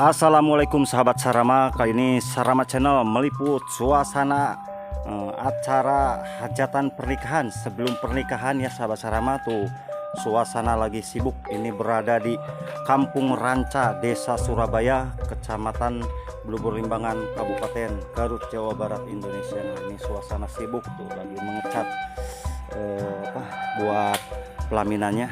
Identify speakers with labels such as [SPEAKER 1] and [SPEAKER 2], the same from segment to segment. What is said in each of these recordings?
[SPEAKER 1] Assalamualaikum sahabat Sarama. Kali ini Sarama Channel meliput suasana acara hajatan pernikahan. Sebelum pernikahan ya sahabat Sarama, tuh suasana lagi sibuk. Ini berada di Kampung Ranca, Desa Surabaya, Kecamatan Blubur Limbangan, Kabupaten Garut, Jawa Barat, Indonesia. Nah, ini suasana sibuk tuh, lagi mengecat buat pelaminannya.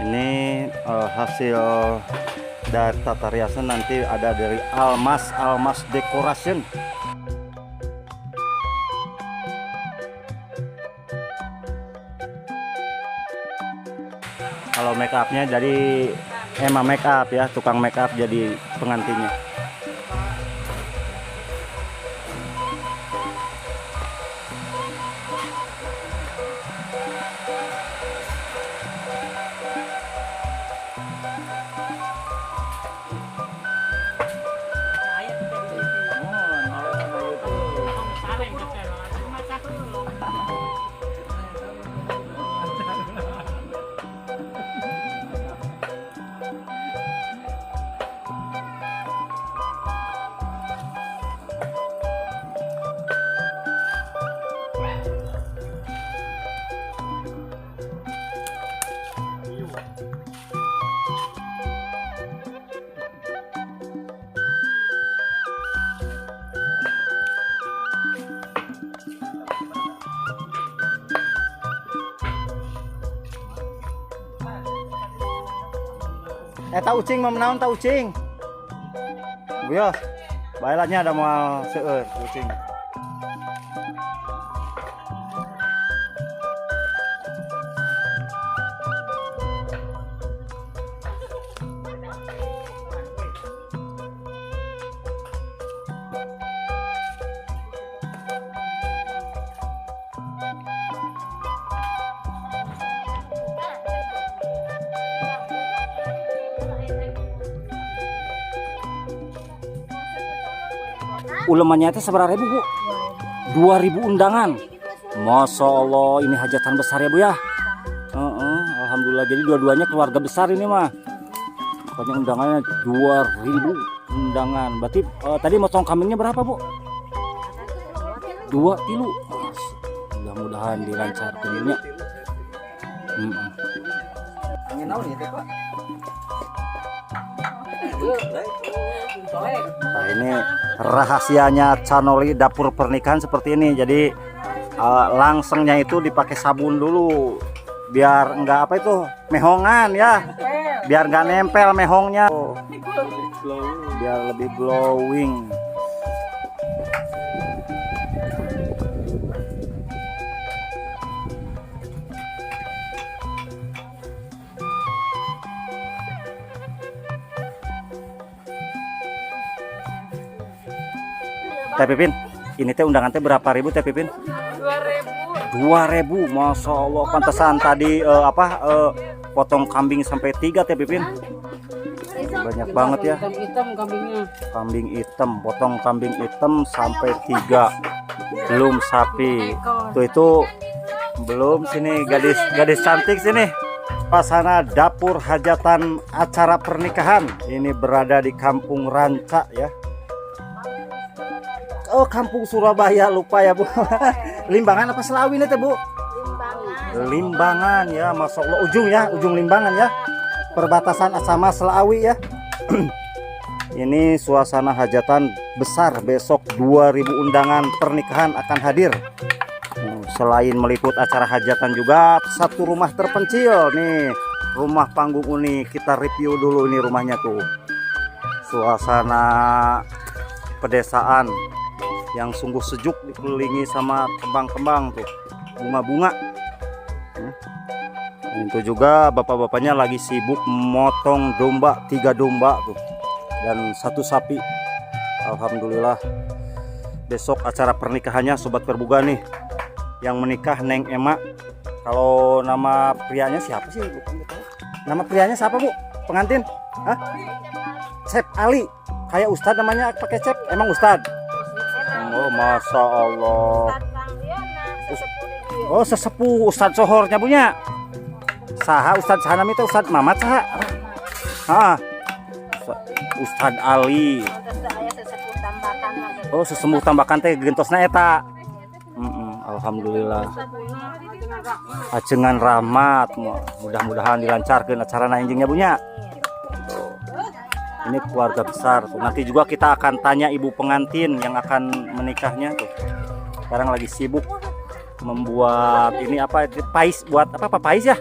[SPEAKER 1] Ini hasil dari tata riasan nanti ada dari Almas Decoration. Kalau make upnya jadi Emma Make Up ya, tukang make up jadi pengantinnya. Tahu cing mau menaun tahu cing. Buya, baiklah ada mau seueur kucing. Ulemannya itu seberapa ribu bu? 2000 undangan. Masya Allah, ini hajatan besar ya bu ya. Alhamdulillah, jadi dua-duanya keluarga besar ini mah. Pokoknya undangannya 2000 undangan. Berarti tadi motong kambingnya berapa bu? 2 kilo. Mudah-mudahan dilancarkan ini. Nah, ini rahasianya canoli dapur pernikahan seperti ini. Jadi langsungnya itu dipakai sabun dulu biar enggak apa itu mehongan ya, biar enggak nempel mehongnya, biar lebih glowing. Teh Pipin, ini teh undangan teh berapa ribu Teh Pipin? 2000, Masya Allah. Pantesan tadi potong kambing sampai 3 Teh Pipin. Banyak banget ya. Kambing hitam, potong kambing hitam sampai 3. Belum sapi. Tuh itu belum, sini gadis cantik sini. Pasana dapur hajatan acara pernikahan. Ini berada di Kampung Ranca ya. Oh, Kampung Surabaya, lupa ya bu. Limbangan apa Selawi nih teh bu? Limbangan ya, Masya Allah. Ujung Limbangan ya, perbatasan sama Selawi ya. Ini suasana hajatan besar, besok 2000 undangan pernikahan akan hadir. Selain meliput acara hajatan juga satu rumah terpencil nih, rumah panggung unik. Kita review dulu ini rumahnya tuh. Suasana pedesaan yang sungguh sejuk, dikelilingi sama kembang-kembang tuh, bunga-bunga. Itu juga bapak-bapaknya lagi sibuk motong domba, 3 domba tuh dan 1 sapi. Alhamdulillah, besok acara pernikahannya sobat Perbuga nih. Yang menikah Neng Emma Kalau nama prianya siapa sih? Nama prianya siapa Bu? Pengantin? Hah? Cep Ali. Kayak Ustad namanya pakai Cep. Emang Ustad? Oh, Masya Allah. Oh, sesepuh Ustad Sohornya punya. Saha Ustad Sahanam itu Ustad Mamat saha? Ah. Ustad Ali. Oh, sesepuh tambakan teh gentosna eta. Alhamdulillah. Ajengan rahmat. Mudah-mudahan dilancarkan acara anjingnya punya. Ini keluarga besar tuh. Nanti juga kita akan tanya ibu pengantin yang akan menikahnya tuh. Sekarang lagi sibuk membuat ini apa? Pais buat apa? Pais ya?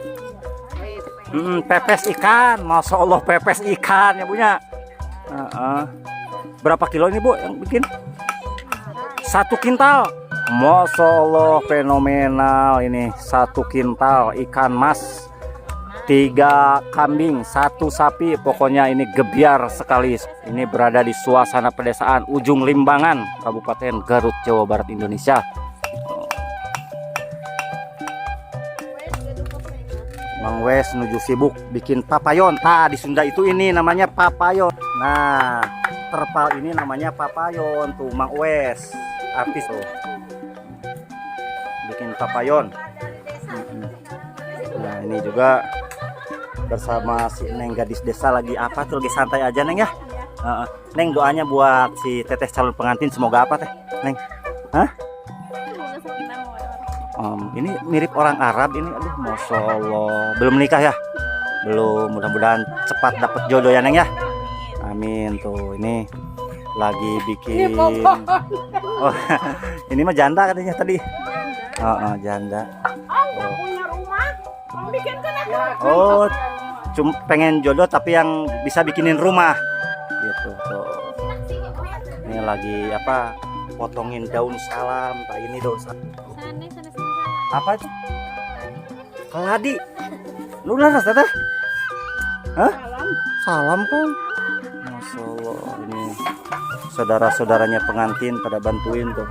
[SPEAKER 1] Pepes ikan. Masya Allah pepes ikan ya punya. Berapa kilo ini Bu yang bikin? 1 kintal. Masya Allah fenomenal ini. 1 kintal ikan mas, 3 kambing, 1 sapi. Pokoknya ini gebiar sekali. Ini berada di suasana pedesaan Ujung Limbangan, Kabupaten Garut, Jawa Barat, Indonesia. Mang Wes menuju sibuk bikin papayon. Di Sunda itu ini namanya papayon. Nah, terpal ini namanya papayon tuh Mang Wes, artis tuh. Bikin papayon. Nah, ini juga bersama si Neng gadis desa lagi apa tuh, lagi santai aja Neng ya. Neng doanya buat si teteh calon pengantin semoga apa teh Neng? Hah? Ini mirip orang Arab ini. Aduh Masya Allah. Belum menikah ya? Belum. Mudah-mudahan cepat dapat jodoh ya Neng ya. Amin. Tuh ini lagi bikin. Oh, ini mah janda katanya tadi. Janda. Oh, cuma pengen jodoh tapi yang bisa bikinin rumah gitu tuh. Ini lagi apa, potongin daun salam. Ini daun salam apa itu? Keladi. Lu laras teteh? Hah? Salam kan? Masya Allah. Ini saudara-saudaranya pengantin pada bantuin tuh.